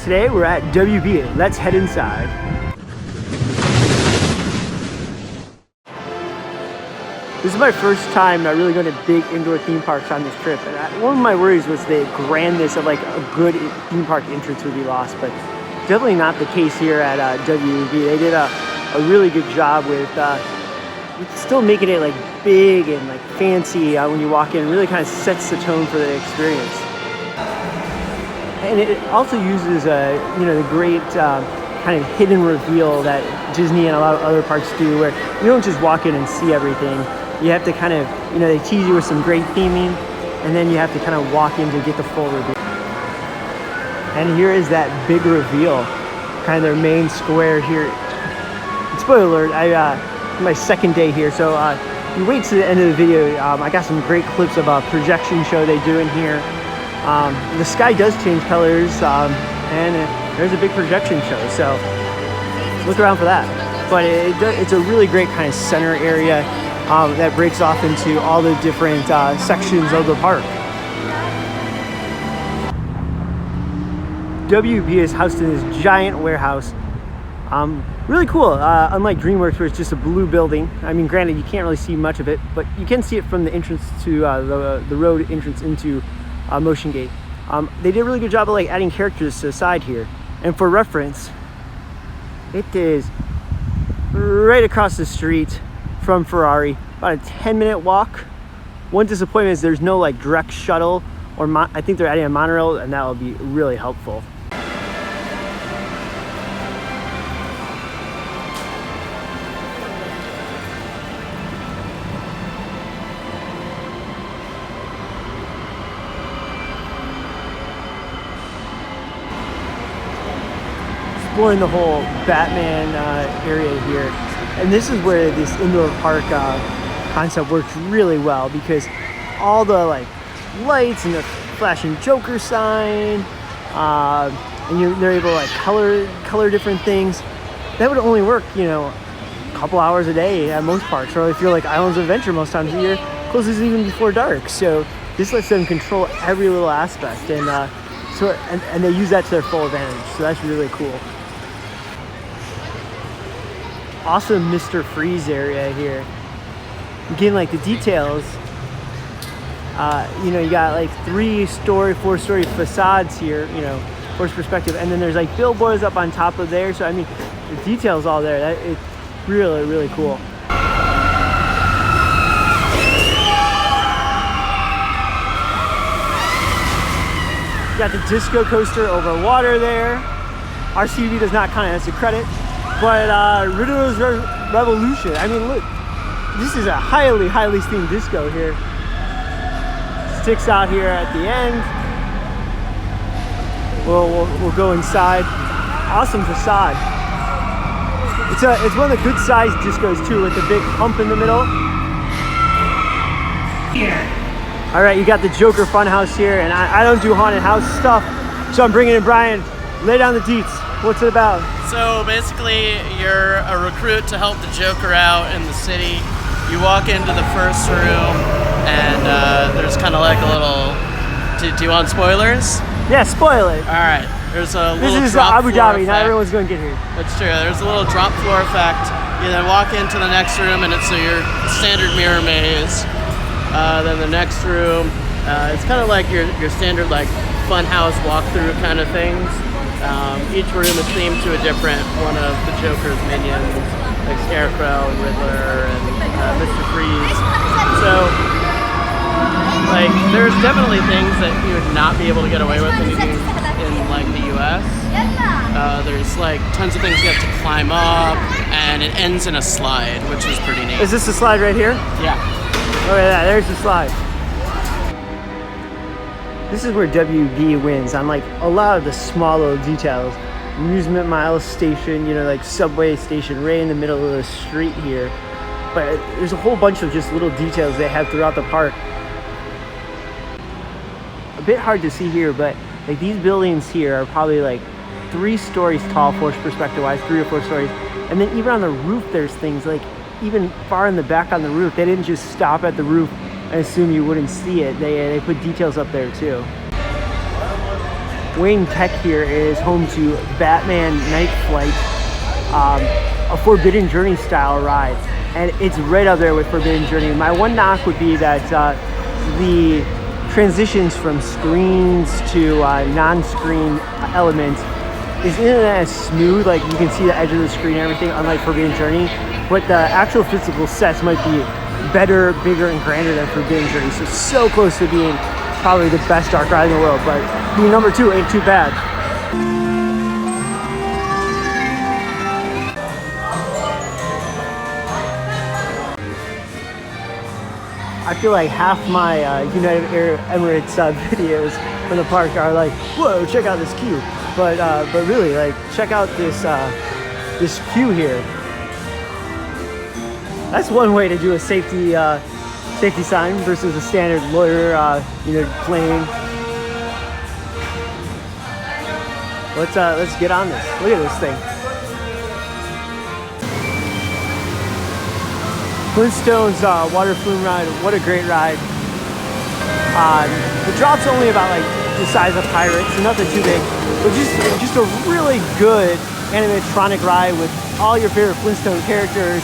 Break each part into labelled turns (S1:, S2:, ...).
S1: Today we're at WB. Let's head inside. This is my first time really going to big indoor theme parks on this trip. And one of my worries was the grandness of like a good theme park entrance would be lost, but definitely not the case here at WB. They did a really good job with still making it like big and like fancy when you walk in. It really kind of sets the tone for the experience. And it also uses the great kind of hidden reveal that Disney and a lot of other parks do, where you don't just walk in and see everything. You have to kind of, they tease you with some great theming, and then you have to kind of walk in to get the full reveal. And here is that big reveal, kind of their main square here. And spoiler alert, my second day here, so you wait to the end of the video. I got some great clips of a projection show they do in here. The sky does change colors, and there's a big projection show, so look around for that. But it's a really great kind of center area that breaks off into all the different sections of the park. WB is housed in this giant warehouse. Really cool, unlike DreamWorks where it's just a blue building. I mean, granted, you can't really see much of it, but you can see it from the entrance to the road entrance into Motion Gate. They did a really good job of like adding characters to the side here. And for reference, it is right across the street from Ferrari, about a 10-minute walk. One disappointment is there's no like direct shuttle, or I think they're adding a monorail, and that will be really helpful. Exploring the whole Batman area here, and this is where this indoor park concept works really well, because all the like lights and the flashing Joker sign, and they're able to like color different things. That would only work a couple hours a day at most parks, or if you're like Islands of Adventure most times a year, closes even before dark. So this lets them control every little aspect, and and they use that to their full advantage. So that's really cool. Awesome Mr. Freeze area here. Again, like the details, you got like 3-story, 4-story facades here, forced perspective, and then there's like billboards up on top of there. So I mean, the details all there. It's really, really cool. You got the disco coaster over water there. RCB does not count as a credit. But Riddler's Revolution, I mean, look, this is a highly themed disco here. Sticks out here at the end. We'll go inside. Awesome facade. It's one of the good sized discos too, with the big hump in the middle. Here. All right, you got the Joker Funhouse here, and I don't do haunted house stuff, so I'm bringing in Brian. Lay down the deets. What's it about?
S2: So basically, you're a recruit to help the Joker out in the city. You walk into the first room, and there's kind of like a little. Do you want spoilers?
S1: Yeah, spoil it.
S2: All right. There's a little.
S1: This is
S2: drop
S1: Abu
S2: floor
S1: Dhabi.
S2: effect.
S1: Not everyone's going to get here.
S2: That's true. There's a little drop floor effect. You then walk into the next room, and it's your standard mirror maze. Then the next room, it's kind of like your standard like funhouse walkthrough kind of things. Each room is themed to a different one of the Joker's minions, like Scarecrow and Riddler and Mr. Freeze. So, like, there's definitely things that you would not be able to get away with in like the U.S. There's like tons of things you have to climb up, and it ends in a slide, which is pretty neat.
S1: Is this the slide right here?
S2: Yeah.
S1: Oh yeah, there's the slide. This is where WB wins on like a lot of the small little details. Amusement Miles station, like subway station right in the middle of the street here. But there's a whole bunch of just little details they have throughout the park. A bit hard to see here, but like these buildings here are probably like 3 stories tall, forced perspective wise, 3 or 4 stories. And then even on the roof, there's things like even far in the back on the roof. They didn't just stop at the roof and assume you wouldn't see it. They put details up there too. Wayne Tech here is home to Batman Night Flight, a Forbidden Journey style ride, and it's right up there with Forbidden Journey. My one knock would be that the transitions from screens to non-screen elements isn't as smooth. Like you can see the edge of the screen and everything, unlike Forbidden Journey, but the actual physical sets might be better, bigger, and grander than Forbidden Journey. So close to being probably the best dark ride in the world, but being number 2 ain't too bad. I feel like half my United Arab Emirates videos from the park are like, whoa, check out this queue. But really, like, check out this this queue here. That's one way to do a safety sign versus a standard lawyer, plane. Let's get on this. Look at this thing. Flintstones water flume ride. What a great ride. The drop's only about like the size of Pirates, nothing too big, but just a really good animatronic ride with all your favorite Flintstone characters.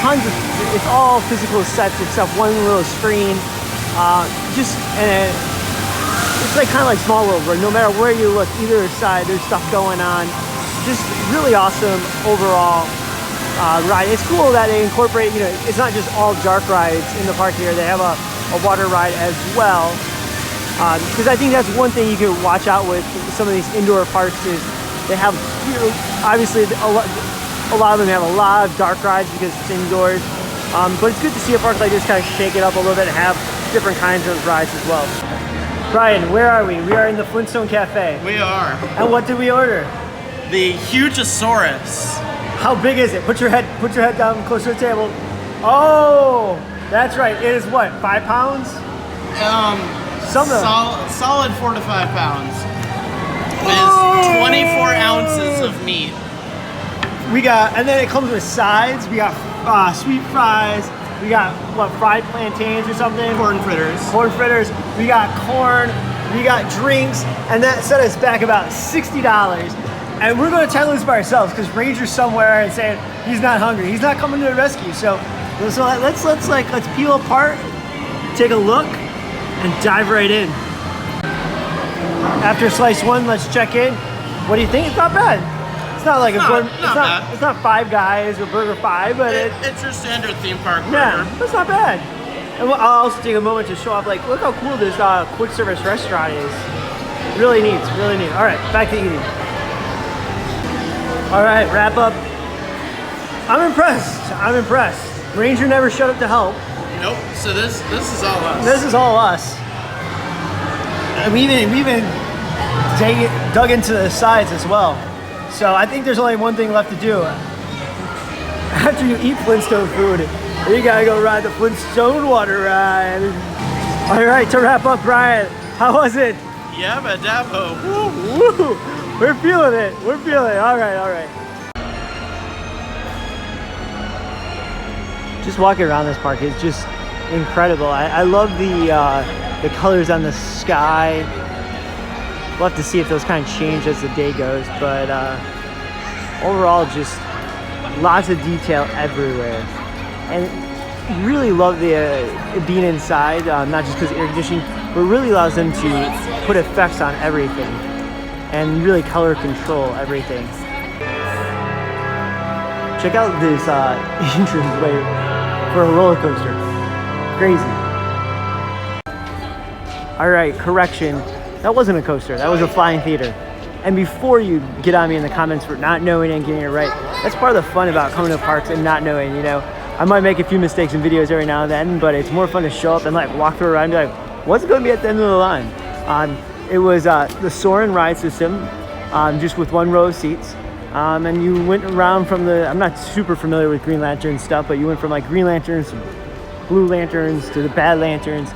S1: Tons of, it's all physical sets except one little screen. It's like kind of like Small World, where no matter where you look, either side, there's stuff going on. Just really awesome overall ride. It's cool that they incorporate, it's not just all dark rides in the park here. They have a water ride as well. Because I think that's one thing you can watch out with some of these indoor parks is they have, obviously a lot of them have a lot of dark rides because it's indoors. But it's good to see a park like this kind of shake it up a little bit and have different kinds of rides as well. Brian, where are we? We are in the Flintstone Cafe.
S2: We are.
S1: And what did we order?
S2: The Hugeosaurus.
S1: How big is it? Put your head down close to the table. Oh, that's right. It is what, 5 pounds?
S2: Solid 4 to 5 pounds. It is 24 ounces of meat.
S1: And then it comes with sides. We got sweet fries. We got, fried plantains or something?
S2: Corn fritters.
S1: Corn fritters. We got corn. We got drinks. And that set us back about $60. And we're going to tackle this by ourselves because Ranger's somewhere and saying he's not hungry. He's not coming to the rescue. So let's peel apart, take a look, and dive right in. After slice 1, let's check in. What do you think? It's not bad. It's not like it's not Five Guys or Burger 5, but
S2: it's your standard theme park burger.
S1: Yeah, that's not bad. And I'll also take a moment to show off, look how cool this quick service restaurant is. Really neat, really neat. All right, back to eating. All right, wrap up. I'm impressed. Ranger never showed up to help.
S2: Nope. So this is all us.
S1: This is all us. And we even dug into the sides as well. So I think there's only one thing left to do. After you eat Flintstone food, you gotta go ride the Flintstone water ride. All right, to wrap up, Brian, how was it?
S2: Yabba dabbo.
S1: Woo! We're feeling it. All right. Just walking around this park is just incredible. I love the colors on the sky. We'll have to see if those kind of change as the day goes, but overall, just lots of detail everywhere. And really love the being inside, not just because of air conditioning, but really allows them to put effects on everything and really color control everything. Check out this entranceway for a roller coaster. Crazy. All right, correction. That wasn't a coaster. That was a flying theater. And before you get on me in the comments for not knowing and getting it right, that's part of the fun about coming to parks and not knowing, I might make a few mistakes in videos every now and then, but it's more fun to show up and walk through around and be like, what's going to be at the end of the line? It was the Soarin' ride system, just with 1 row of seats. And you went around from I'm not super familiar with Green Lantern stuff, but you went from Green Lanterns to Blue Lanterns to the Bad Lanterns.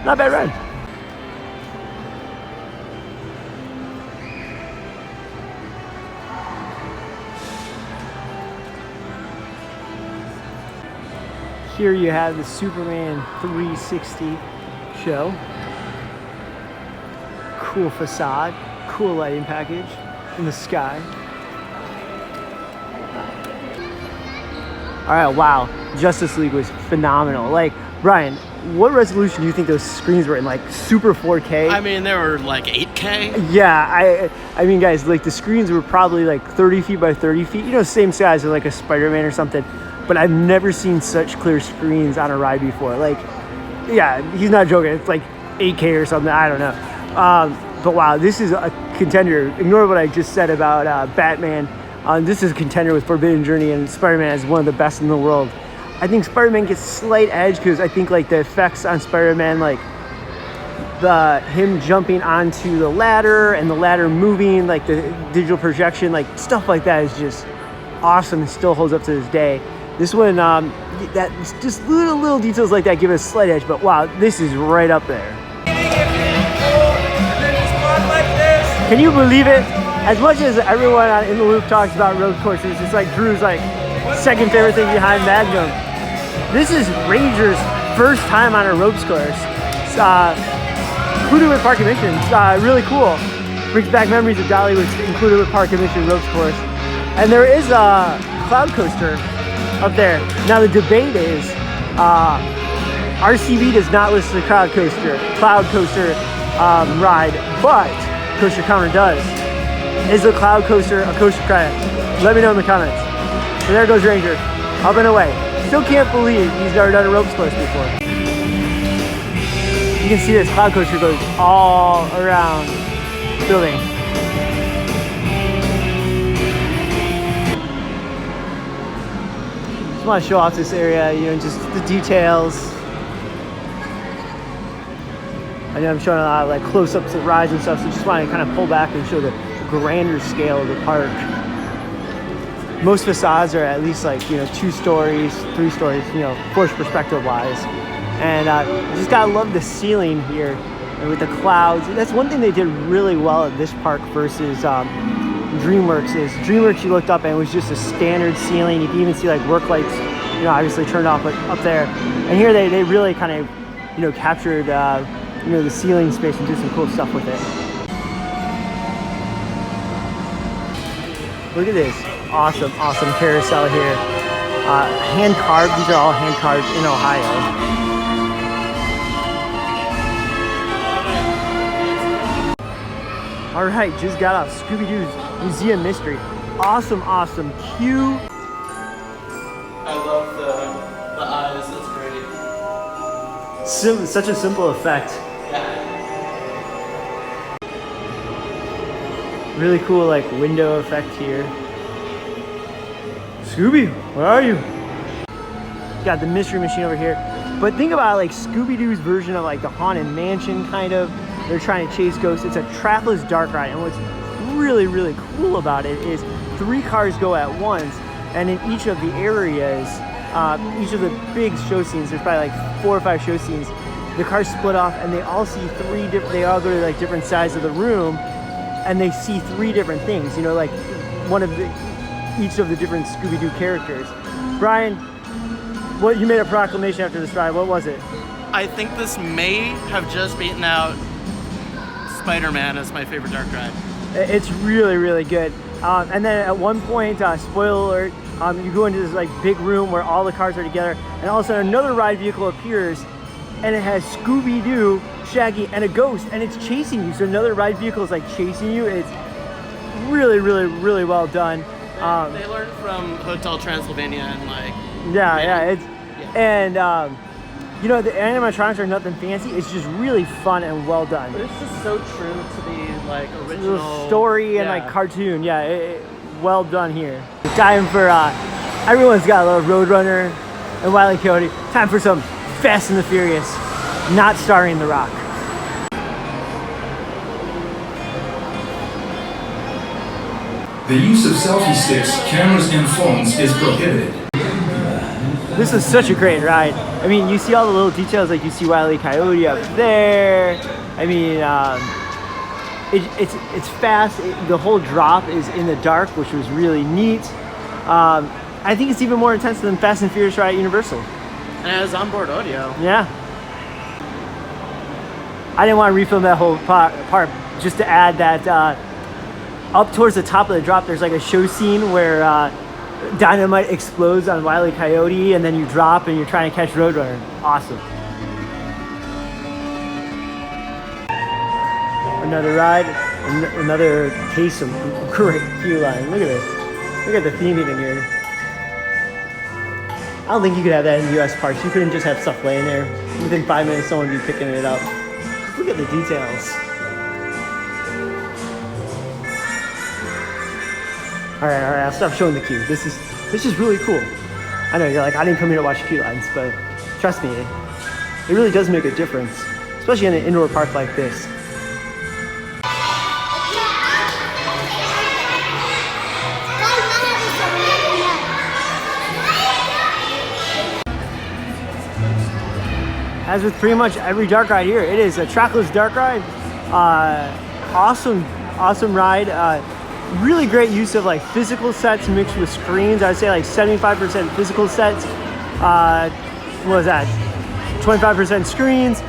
S1: Not bad ride. Here you have the Superman 360 show. cool facade, cool lighting package in the sky. All right, wow, Justice League was phenomenal. Like, Brian, what resolution do you think those screens were in? Like super 4K?
S2: I mean, they were like 8K.
S1: Yeah, I mean, guys, like the screens were probably like 30 feet by 30 feet. You know, same size as like a Spider-Man or something. But I've never seen such clear screens on a ride before. Like, yeah, he's not joking. It's like 8K or something. I don't know. But wow, this is a contender. Ignore what I just said about Batman. This is a contender with Forbidden Journey, and Spider-Man is one of the best in the world. I think Spider-Man gets slight edge because I think like the effects on Spider-Man, like him jumping onto the ladder and the ladder moving, like the digital projection, like stuff like that is just awesome and still holds up to this day. This one, that just little details like that give us slight edge, but wow, this is right up there. Can you believe it? As much as everyone in the loop talks about road courses, it's like Drew's like second favorite thing behind Magnum. This is Ranger's first time on a ropes course. Included with Park Admission. Really cool. Brings back memories of Dollywood, included with Park Admission ropes course. And there is a cloud coaster up there. Now the debate is, RCB does not list the cloud coaster ride, but Coaster Counter does. Is the cloud coaster a coaster credit? Let me know in the comments. So there goes Ranger, up and away. Still can't believe he's never done a ropes course before. You can see this cloud coaster goes all around the building. Just want to show off this area, you know, just the details. I know I'm showing a lot of like close-ups of rides and stuff, so just want to kind of pull back and show the grander scale of the park. Most facades are at least like, you know, 2 stories, 3 stories, you know, forced perspective wise. And just gotta love the ceiling here with the clouds. That's one thing they did really well at this park versus DreamWorks is DreamWorks you looked up and it was just a standard ceiling. You can even see like work lights, you know, obviously turned off up there. And here they really kind of, you know, captured, you know, the ceiling space and did some cool stuff with it. Look at this awesome carousel here. Hand carved, these are all hand carved in Ohio. All right, just got off ScoobyDoo's Museum Mystery. Awesome queue.
S2: I love the eyes, that's great.
S1: Such a simple effect.
S2: Yeah.
S1: Really cool like window effect here. Scooby, where are you? Got the mystery machine over here. But think about like Scooby-Doo's version of like the Haunted Mansion kind of. They're trying to chase ghosts. It's a trackless dark ride. And what's really cool about it is 3 cars go at once. And in each of the areas, each of the big show scenes, there's probably like 4 or 5 show scenes, the cars split off and they all see they all go to like different sides of the room and they see 3 different things, you know, like each of the different Scooby-Doo characters. Brian, you made a proclamation after this ride. What was it?
S2: I think this may have just beaten out Spider-Man as my favorite dark ride.
S1: It's really good. And then at one point, spoiler alert, you go into this like big room where all the cars are together, and all of a sudden another ride vehicle appears, and it has Scooby-Doo, Shaggy, and a ghost, and it's chasing you. So another ride vehicle is like chasing you. It's really well done.
S2: They learned from Hotel Transylvania and like.
S1: And you know, the animatronics are nothing fancy. It's just really fun and well done.
S2: But it's just so true to the like original
S1: the story and like cartoon. Yeah, well done here. Time for everyone's got a little Roadrunner and Wile E. Coyote. Time for some Fast and the Furious, not starring The Rock.
S3: The use of selfie sticks, cameras, and phones is prohibited.
S1: This is such a great ride. I mean, you see all the little details, like you see Wile E. Coyote up there. I mean, it's fast. The whole drop is in the dark, which was really neat. I think it's even more intense than Fast and Furious ride at Universal.
S2: And it has onboard audio.
S1: Yeah. I didn't want to refilm that whole part, just to add that up towards the top of the drop, there's like a show scene where dynamite explodes on Wile E. Coyote, and then you drop and you're trying to catch Roadrunner. Awesome. Another ride, another case of great queue line. Look at this. Look at the theming in here. I don't think you could have that in U.S. parks. You couldn't just have stuff laying there. Within 5 minutes, someone would be picking it up. Look at the details. All right, I'll stop showing the queue. This is really cool. I know you're like, I didn't come here to watch queue lines, but trust me, it really does make a difference, especially in an indoor park like this. As with pretty much every dark ride here, it is a trackless dark ride. Awesome ride. Really great use of like physical sets mixed with screens. I'd say like 75% physical sets. What was that? 25% screens.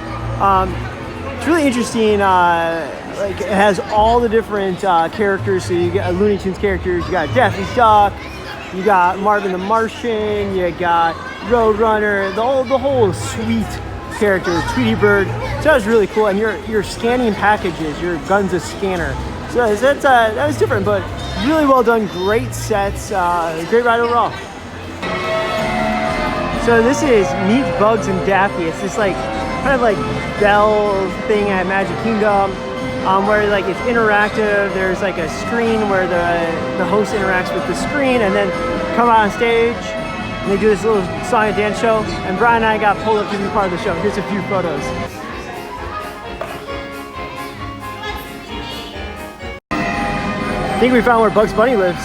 S1: It's really interesting. Like it has all the different characters. So you got Looney Tunes characters. You got Daffy Duck. You got Marvin the Martian. You got Roadrunner. The whole suite characters. Tweety Bird. So that was really cool. And you're scanning packages. Your gun's a scanner. So that was different, but really well done. Great sets. Great ride overall. So this is Meet Bugs and Daffy. It's this like kind of like Belle thing at Magic Kingdom, where like it's interactive. There's like a screen where the host interacts with the screen, and then come out on stage and they do this little song and dance show. And Brian and I got pulled up to be part of the show. Here's a few photos. I think we found where Bugs Bunny lives.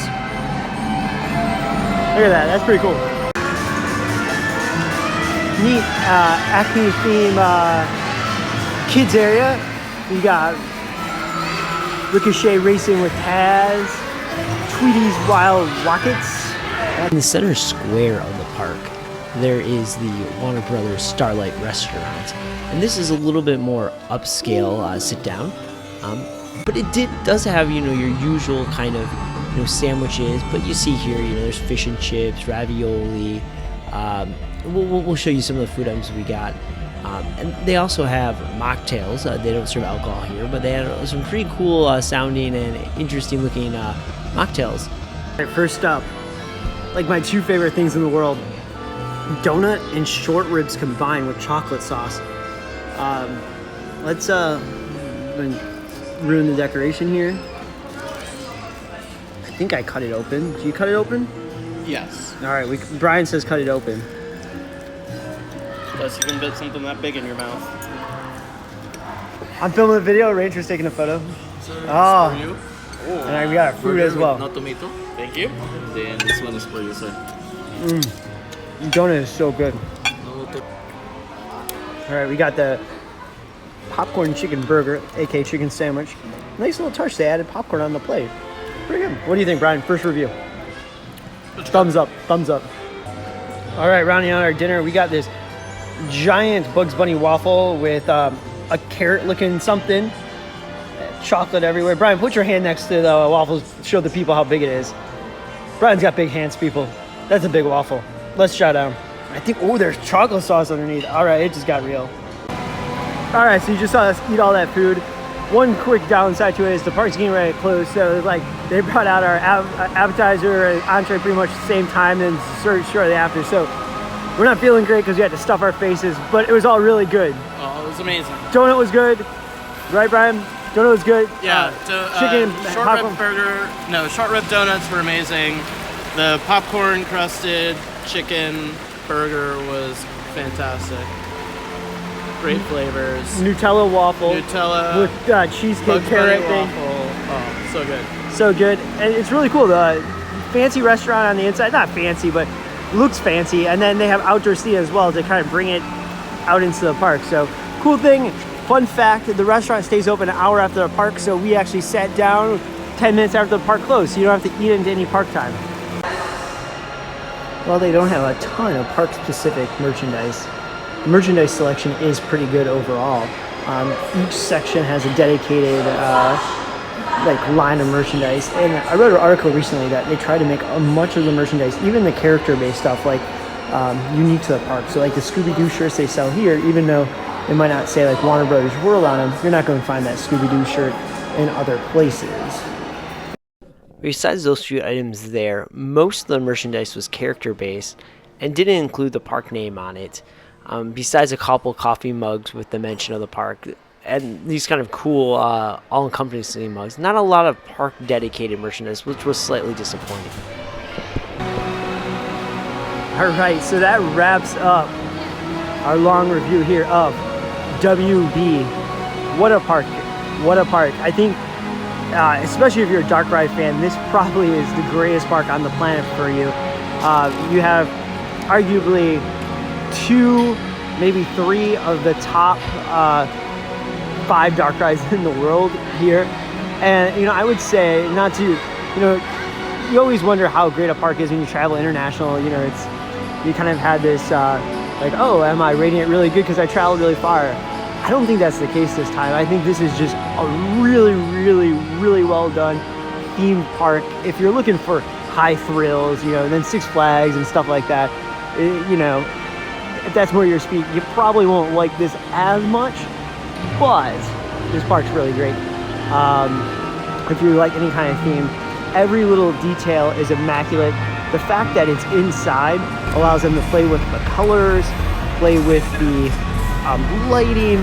S1: Look at that, that's pretty cool. Neat Acme theme kids area. You got Ricochet racing with Taz, Tweety's Wild Rockets.
S4: In the center square of the park, there is the Warner Brothers Starlight Restaurant. And this is a little bit more upscale sit down. But it does have, your usual kind of, sandwiches. But you see here, there's fish and chips, ravioli. We'll show you some of the food items we got. And they also have mocktails. They don't serve alcohol here, but they have some pretty cool sounding and interesting looking mocktails.
S1: All right, first up, like my two favorite things in the world, donut and short ribs combined with chocolate sauce. Let's ruin the decoration here. I think I cut it open. Do you cut it open?
S2: Yes.
S1: All right, Brian says cut it open.
S2: Plus you can fit something that big in your mouth.
S1: I'm filming a video, Rachel's taking a photo.
S2: Sir,
S1: Oh.
S2: for you.
S1: And we got our food as well.
S5: No tomato.
S2: Thank you.
S5: Then this one is for you, sir.
S1: Donut is so good.
S5: No to-
S1: All right, we got the popcorn chicken burger, aka chicken sandwich. Nice little touch. They added popcorn on the plate. Pretty good. What do you think, Brian? First review. Thumbs up. Thumbs up. All right, rounding out our dinner, we got this giant Bugs Bunny waffle with a carrot-looking something. Chocolate everywhere. Brian, put your hand next to the waffles. Show the people how big it is. Brian's got big hands, people. That's a big waffle. Let's try down. I think, there's chocolate sauce underneath. All right, it just got real. All right, so you just saw us eat all that food. One quick downside to it is the park's getting ready to close, so like they brought out our appetizer and entree pretty much the same time and served shortly after. So we're not feeling great because we had to stuff our faces, but it was all really good.
S2: Oh, it was amazing.
S1: Donut was good, right, Brian? Donut was good.
S2: Yeah,
S1: chicken,
S2: short
S1: popcorn.
S2: rib burger. No, short rib donuts were amazing. The popcorn crusted chicken burger was fantastic. Great flavors.
S1: Nutella waffle.
S2: Nutella
S1: with cheesecake
S2: Bugs
S1: carrot
S2: Bunny
S1: thing.
S2: waffle. Oh, so good.
S1: So good, and it's really cool. The fancy restaurant on the inside, not fancy, but looks fancy. And then they have outdoor seating as well to kind of bring it out into the park. So cool thing. Fun fact: the restaurant stays open an hour after the park. So we actually sat down 10 minutes after the park closed, so you don't have to eat into any park time. Well, they don't have a ton of park-specific merchandise. The merchandise selection is pretty good overall. Each section has a dedicated like line of merchandise, and I read an article recently that they try to make much of the merchandise, even the character-based stuff, like unique to the park. So like the Scooby-Doo shirts they sell here, even though it might not say like Warner Brothers World on them, you're not going to find that Scooby-Doo shirt in other places.
S4: Besides those few items there, most of the merchandise was character-based and didn't include the park name on it. Besides a couple coffee mugs with the mention of the park, and these kind of cool all-encompassing mugs. Not a lot of park-dedicated merchandise, which was slightly disappointing.
S1: All right, so that wraps up our long review here of WB. What a park. What a park. I think, especially if you're a dark ride fan, this probably is the greatest park on the planet for you. You have arguably 2, maybe 3 of the top 5 dark rides in the world here. And, you know, I would say, not to, you know, you always wonder how great a park is when you travel international. You know, it's, you kind of had this, like, oh, am I rating it really good because I traveled really far? I don't think that's the case this time. I think this is just a really, really, really well done themed park. If you're looking for high thrills, you know, then Six Flags and stuff like that, you know, if that's more your speed, you probably won't like this as much. But this park's really great. If you like any kind of theme, every little detail is immaculate. The fact that it's inside allows them to play with the colors, play with the lighting,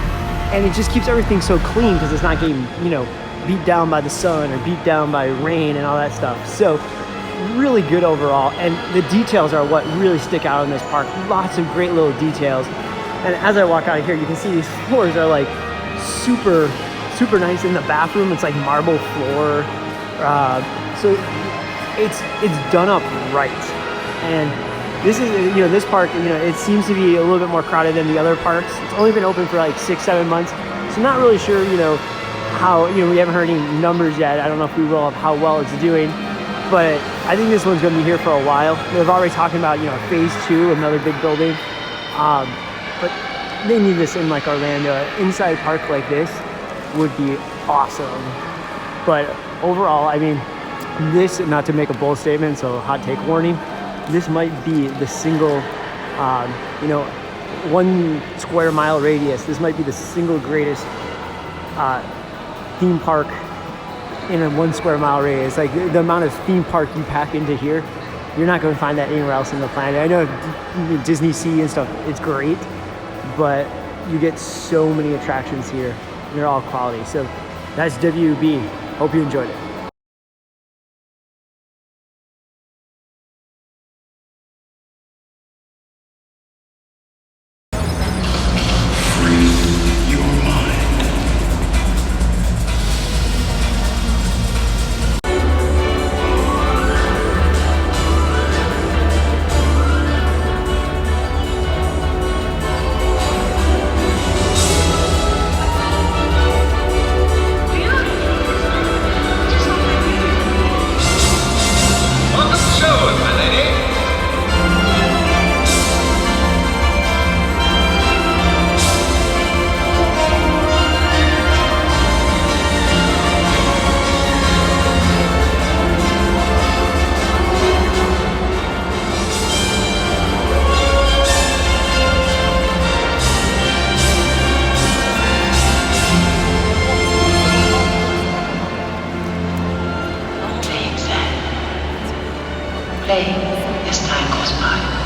S1: and it just keeps everything so clean because it's not getting, you know, beat down by the sun or beat down by rain and all that stuff. So really good overall, and the details are what really stick out in this park. Lots of great little details. And as I walk out of here, you can see these floors are like super nice. In the bathroom, it's like marble floor, so it's done up right. And this is, you know, this park, you know, it seems to be a little bit more crowded than the other parks. It's only been open for like 6-7 months, so not really sure, you know, how, you know, we haven't heard any numbers yet. I don't know if we will, of how well it's doing, but I think this one's going to be here for a while. They're already talking about, you know, phase 2, another big building, but they need this in like Orlando. An inside park like this would be awesome. But overall, I mean, this, not to make a bold statement, so hot take warning, this might be the single, you know, 1 square mile radius, this might be the single greatest theme park in a 1 square mile radius. Like the amount of theme park you pack into here, you're not going to find that anywhere else on the planet. I know Disney Sea and stuff, it's great, but you get so many attractions here. They're all quality. So that's WB. Hope you enjoyed it.
S6: Play as time goes by.